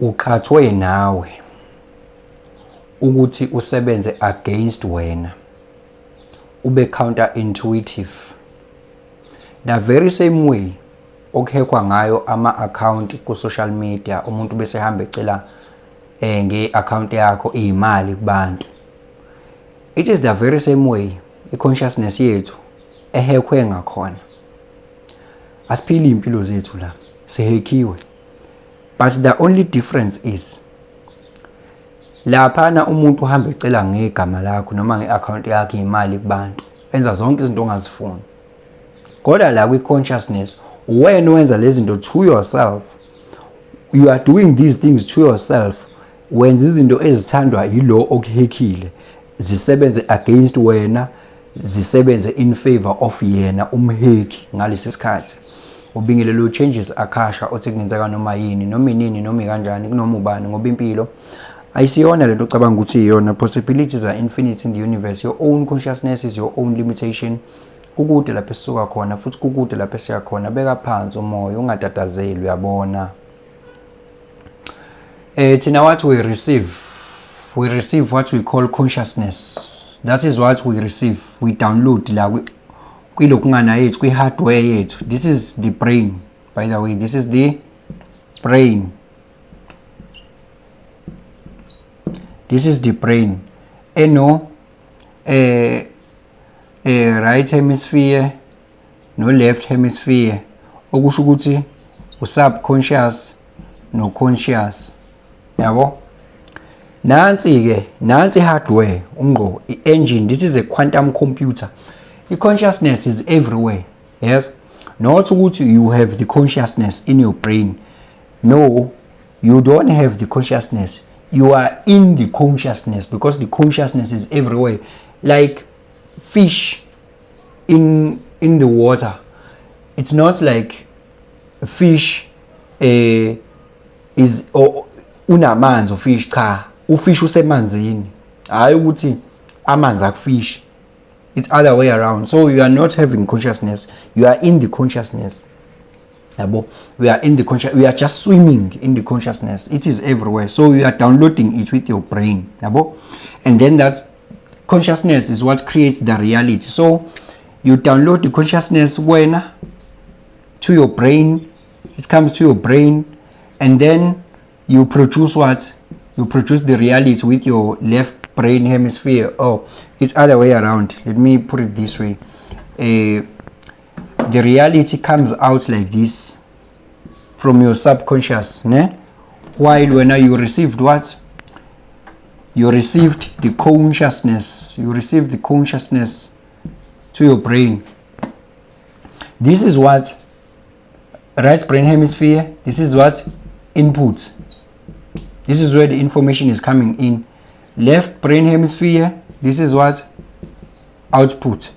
uqhathwe nawe ukuthi usebenze against wena, ube counterintuitive. The very same way okuhackwa ngayo ama-account ku-social media, umuntu bese hamba ecela nge-account yakho imali kubantu. It is the very same way i-consciousness yethu ehackwe ngakhona. Asiphili impilo zethu la, sihackiwe. But the only difference is laphana umuntu uhamba ecela ngegama lakho noma nge-account yakho imali kubantu, enza zonke izinto ongazifuni. Kodwa la kwi-consciousness wena wenza lezi zinto to yourself. You are doing these things to yourself. Wenza izinto ezithandwa yilo okuhackile, zisebenze against wena, zisebenze in favor of yena umhacki. Ngalesi sikhathi ubingelelo changes akasha othi kungenzeka noma yini noma inini noma kanjani kunoma ubani, ngoba impilo ayisiyona lento ocabanga ukuthi iyona. Possibilities are infinite in the universe. Your own consciousness is your own limitation. Kukude lapho esisuka khona futhi kukude lapho esiya khona. Beka phansi umoya, ungatatazeli, uyabona. Tina what we receive what we call consciousness. That is what we receive. We download la kwilokungana yethu, kwi-hardware yethu. This is the brain, by the way. This is the brain. This is the brain. Right hemisphere no left hemisphere, okusho ukuthi u-subconscious no conscious. Yabo, nansi hardware, umqo, i-engine. This is a quantum computer. I-consciousness is everywhere. Yes, not ukuthi you have the consciousness in your brain. No, you don't have the consciousness. You are in the consciousness, because the consciousness is everywhere. Like fish in the water. It's not like fish is unamanzi ufish, cha, ufish usemanzini, hayi ukuthi amanzi akufish. It's other way around. So you are not having consciousness, you are in the consciousness. We are in the conscious, we are just swimming in the consciousness. It is everywhere. So you are downloading it with your brain. And then that consciousness is what creates the reality. So you download the consciousness when to your brain, it comes to your brain, and then you produce what? You produce the reality with your left brain hemisphere. Oh, it's other way around. Let me put it this way. The reality comes out like this from your subconscious, né? While when you received what? You received the consciousness. You received the consciousness to your brain. This is what? Right brain hemisphere. This is what? Input. This is where the information is coming in. Left brain hemisphere. This is what? Output.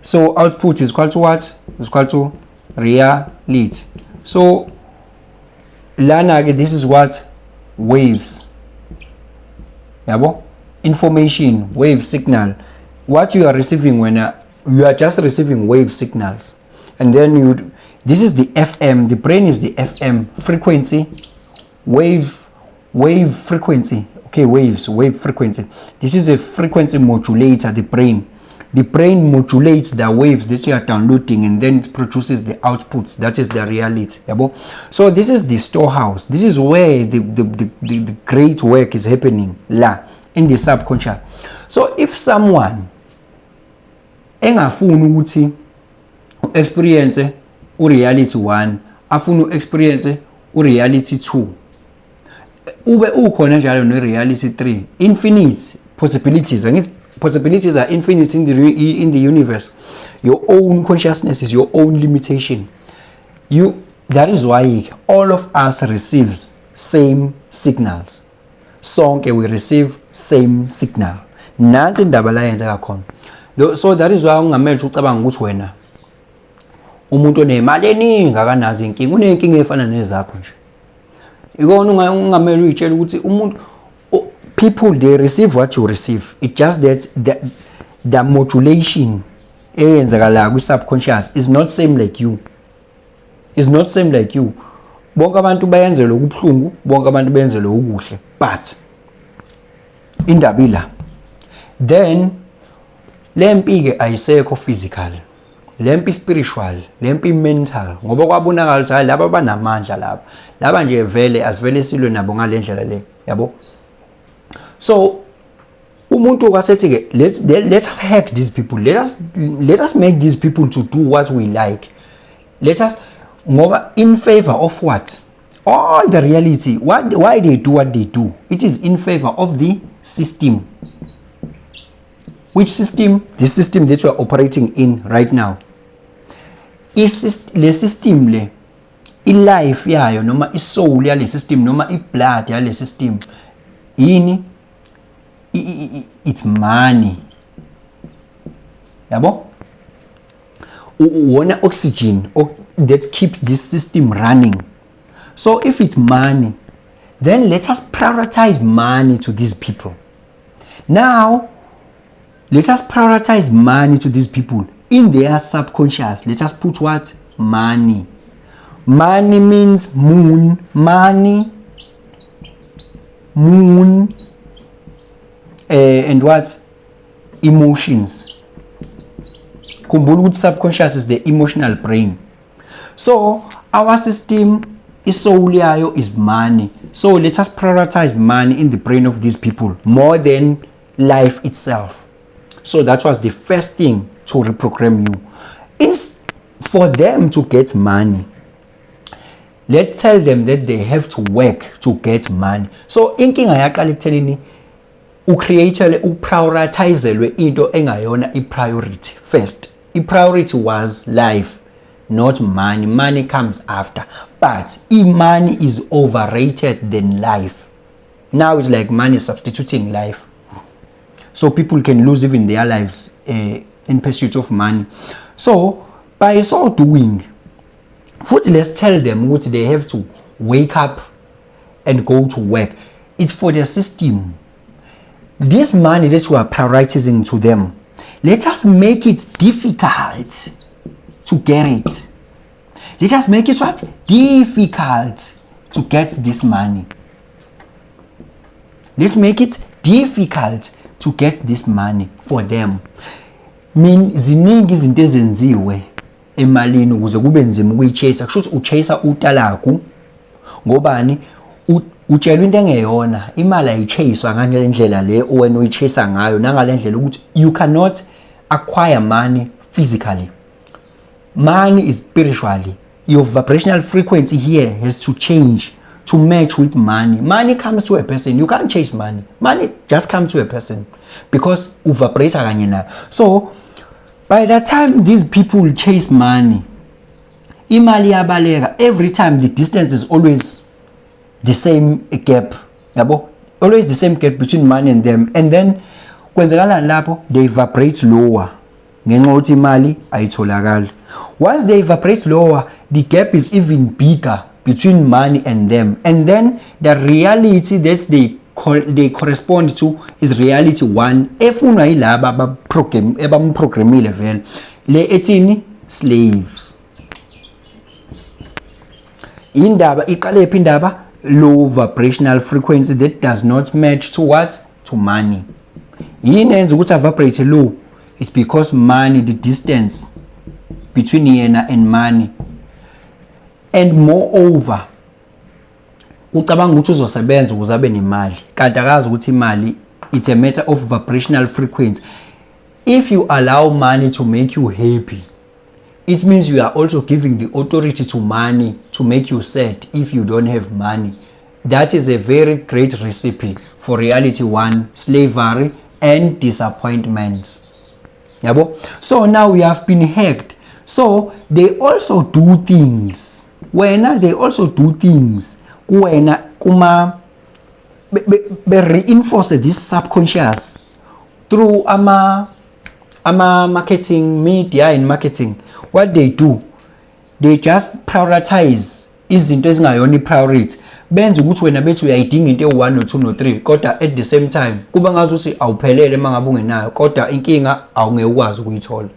So output is equal to what? Is equal to reality. So lana, this is what? Waves. Yabo? Information, wave signal. What you are receiving when you are just receiving wave signals, and then this is the FM. The brain is the FM frequency, wave frequency. Okay, wave frequency. This is a frequency modulator. The brain modulates the waves that you are downloading, and then it produces the outputs. That is the reality. So this is the storehouse. This is where the great work is happening, in the subconscious. So if someone engafuni ukuthi experience reality 1, afuna experience reality 2, ube ukhona njalo no reality 3, infinite possibilities. Possibilities are infinite in the universe. Your own consciousness is your own limitation. That is why all of us receives same signals. Sonke we receive same signal. Nansi indaba la yenza kakhona. So that is why ungamele ucabanga ukuthi wena umuntu onemali eningi akanazi inkinga, unenkinga efana nezakho nje. Ikona ungamele uyitshela ukuthi umuntu, people, they receive what you receive. It just that the modulation eyenzakala kwi subconscious is not same like you. It's not same like you. bonke abantu bayenze lokubuhlungu, bonke abantu bayenze lokuhle, but indaba ila. Then lempi ke ayisekho physical, lempi spiritual, lempi mental, ngoba kwabonakala ukuthi laba banamandla laba nje vele asivele silwe nabo ngalendlela le, yabo. So umuntu kwasethi ke let us hack these people, let us make these people to do what we like, let us, ngoba in favor of what? All the reality, why they do what they do, it is in favor of the system. Which system? The system that we are operating in right now. Le system le, i-life yayo noma i-soul yale system noma i-blood yale system yini? It's money. Yabo? Wona oxygen that keeps this system running. So if it's money, then let us prioritize money to these people. Now, let us prioritize money to these people in their subconscious. Let us put what? Money. Money means moon. Money, moon, and what? Emotions. Kumbulu subconscious is the emotional brain. So our system is soul yayo is money. So let us prioritize money in the brain of these people more than life itself. So that was the first thing to reprogram you. Is for them to get money. Let's tell them that they have to work to get money. So inkinga yaqala ekuthenini ucreate uprioritizelwe into engayona i-priority first. I-priority was life, not money. Money comes after. But if money is overrated than life, now it's like money substituting life. So people can lose even their lives in pursuit of money. So by so doing, let's tell them what they have to wake up and go to work. It's for the system. This money that we are prioritizing to them, let us make it difficult to get it. Let us make it what? Difficult to get this money. Let's make it difficult to get this money for them. Ziningi izinto ezenziwe emalini ukuze kube nzima ukuyichase. Kusho ukuthi uchase utalaku ngobani utshelwa into engeyona, imali ayichaswa ngale ndlela le wena uyichasa ngayo, nangale ndlela ukuthi you cannot acquire money physically. Money is spiritually. Your vibrational frequency here has to change to match with money. Money comes to a person. You can't chase money. Money just comes to a person because you vibrate kanye nayo. So by the time these people chase money, imali yabaleka, every time the distance is always the same gap. Yabo? Always the same gap between money and them. And then kwenzekala lapho they vibrate lower. Ngenxa ukuthi imali ayitholakali. Once they evaporate lower, the gap is even bigger between money and them. And then the reality that they correspond to is reality one. Efuna yilaba abamprogramile vele. Le ethini slave. Indaba iqale phi indaba? Low vibrational frequency that does not match to what? To money. Yini enza ukuthi vibrate low? It's because money, the distance between yena and money. And moreover, ucabanga ukuthi uzosebenza ukuze abe nemali, kanti akazi ukuthi imali it's a matter of vibrational frequency. If you allow money to make you happy, it means you are also giving the authority to money to make you sad if you don't have money. That is a very great recipe for reality one, slavery and disappointment. Yabo? So now we have been hacked. So they also do things. They also do things. Kuma reinforce this subconscious through ama marketing, media and marketing. What they do, they just prioritize izinto ezingayona priority. Benza ukuthi wena bethu uyayidinga into e1 no 2 no 3 kodwa at the same time kuba ngazi ukuthi awuphelele mangabe ungenayo kodwa inkinga awungeke ukwazi ukuyithola.